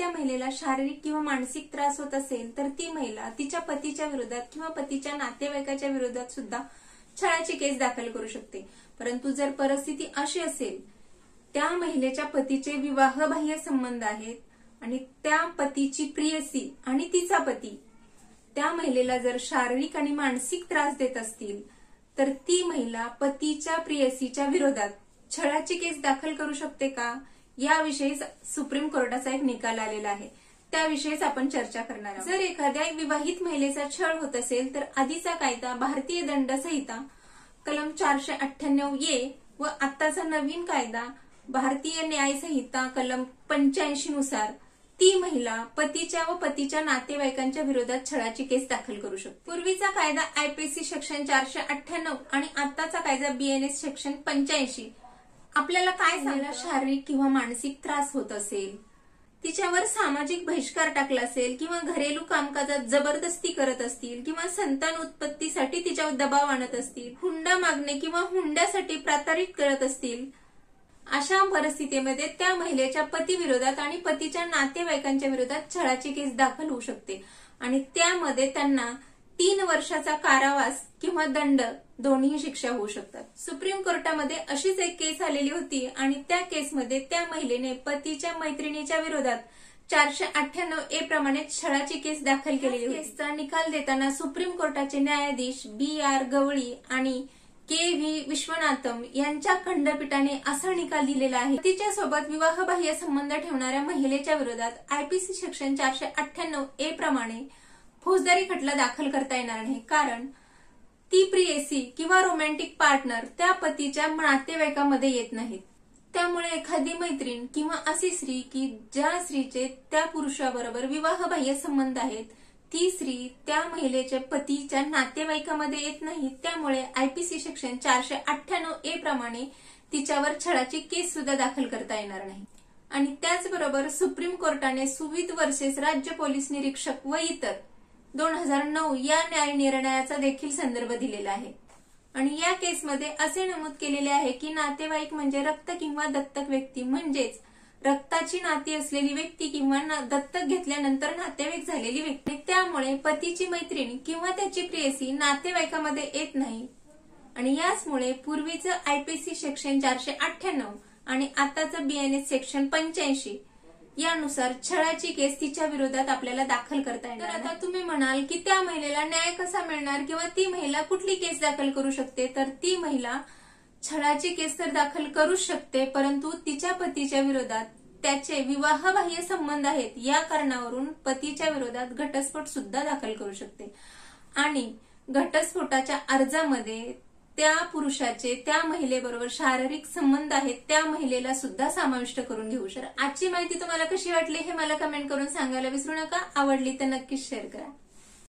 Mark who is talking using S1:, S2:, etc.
S1: एखाद्या महिलेला शारीरिक किंवा मानसिक त्रास होत असेल तर ती महिला तिच्या पतीच्या विरोधात किंवा पतीच्या नातेवाईकाच्या विरोधात सुद्धा छळाची केस दाखल करू शकते। परंतु जर परिस्थिती अशी असेल, त्या महिलेच्या पतीचे विवाहबाह्य संबंध आहेत आणि त्या पतीची प्रियसी आणि तिचा पती त्या महिलेला जर शारीरिक आणि मानसिक त्रास देत असतील, तर ती महिला पतीच्या प्रियसीच्या विरोधात छळाची केस दाखल करू शकते का, याविषयी सुप्रीम कोर्टाचा एक निकाल आलेला आहे, त्याविषयीच आपण चर्चा करणार आहोत। जर एखाद्या विवाहित महिलेचा छळ होत असेल तर आधीचा कायदा भारतीय दंड संहिता कलम 498 व आताचा नवीन कायदा भारतीय न्याय संहिता कलम 85 नुसार ती महिला पतीच्या व पतीच्या नातेवाईकांच्या विरोधात छळाची केस दाखल करू शकते। पूर्वीचा कायदा आयपीसी सेक्शन 498 आणि आताचा कायदा बीएनएस सेक्शन 85 आपल्याला काय सांगला, शारीरिक किंवा मानसिक त्रास होत असेल, तिच्यावर सामाजिक बहिष्कार टाकला असेल किंवा घरेलू कामकाजात जबरदस्ती करत असतील किंवा संतान उत्पत्तीसाठी तिच्यावर दबाव आणत असतील, हुंडा मागणे किंवा हुंड्यासाठी प्रतारित करत असतील, अशा परिस्थितीमध्ये त्या महिलेच्या पती विरोधात आणि पतीच्या नातेवाईकांच्या विरोधात छळाची केस दाखल होऊ शकते आणि त्यामध्ये त्यांना 3 वर्षाचा कारावास किंवा दंड दोन्ही शिक्षा होऊ शकतात। सुप्रीम कोर्टामध्ये अशीच एक केस आलेली होती आणि त्या केसमध्ये त्या महिलेने पतीच्या मैत्रिणीच्या विरोधात 498A प्रमाणे छळाची केस दाखल केलेली होती। केसचा निकाल देताना सुप्रीम कोर्टाचे न्यायाधीश BR गवळी आणि KV विश्वनाथम यांच्या खंडपीठाने असा निकाल दिलेला आहे, तिच्यासोबत विवाहबाह्य संबंध ठेवणाऱ्या महिलेच्या विरोधात आयपीसी सेक्शन 498A प्रमाणे फौजदारी खटला दाखल करता येणार नाही, कारण ती प्रियसी किंवा रोमॅन्टिक पार्टनर त्या पतीच्या नातेवाईकामध्ये येत नाहीत। त्यामुळे एखादी मैत्रीण किंवा अशी स्त्री की ज्या स्त्रीचे त्या पुरुषाबरोबर विवाहबाह्य संबंध आहेत, ती स्त्री त्या महिलेच्या पतीच्या नातेवाईकामध्ये येत नाही, त्यामुळे आयपीसी सेक्शन 498A प्रमाणे तिच्यावर छळाची केस सुद्धा दाखल करता येणार नाही। आणि त्याचबरोबर सुप्रीम कोर्टाने सुविध वर्सेस राज्य पोलीस निरीक्षक व इतर 2009 या न्याय निर्णयाचा देखील संदर्भ दिलेला आहे आणि या केसमध्ये असे नमूद केलेले आहे की नातेवाईक म्हणजे रक्त किंवा दत्तक व्यक्ती, म्हणजेच रक्ताची नाती असलेली व्यक्ती किंवा दत्तक घेतल्यानंतर नातेवाईक झालेली व्यक्ती। त्यामुळे पतीची मैत्रीण किंवा त्याची प्रियसी नातेवाईकामध्ये येत नाही आणि याचमुळे पूर्वीचं आयपीसी सेक्शन 498 आणि आताचं बीएनएस सेक्शन 85 यानुसार छळाची केस तिच्या विरोधात आपल्याला दाखल करता येणार। तर आता तुम्ही म्हणाल की त्या महिलेला न्याय कसा मिळणार किंवा ती महिला कुठली केस दाखल करू शकते, तर ती महिला छळाची केस तर दाखल करू शकते, परंतु तिच्या पतीच्या विरोधात त्याचे विवाहबाह्य संबंध आहेत या कारणावरून पतीच्या विरोधात घटस्फोट सुद्धा दाखल करू शकते आणि घटस्फोटाच्या अर्जामध्ये त्या पुरुषाचे त्या महिलेबरोबर शारीरिक संबंध आहेत त्या महिलेला सुद्धा समाविष्ट करून घेऊ शकते। आजची माहिती तुम्हाला कशी वाटली हे मला कमेंट करून सांगायला विसरू नका। आवडली तर नक्कीच शेअर करा।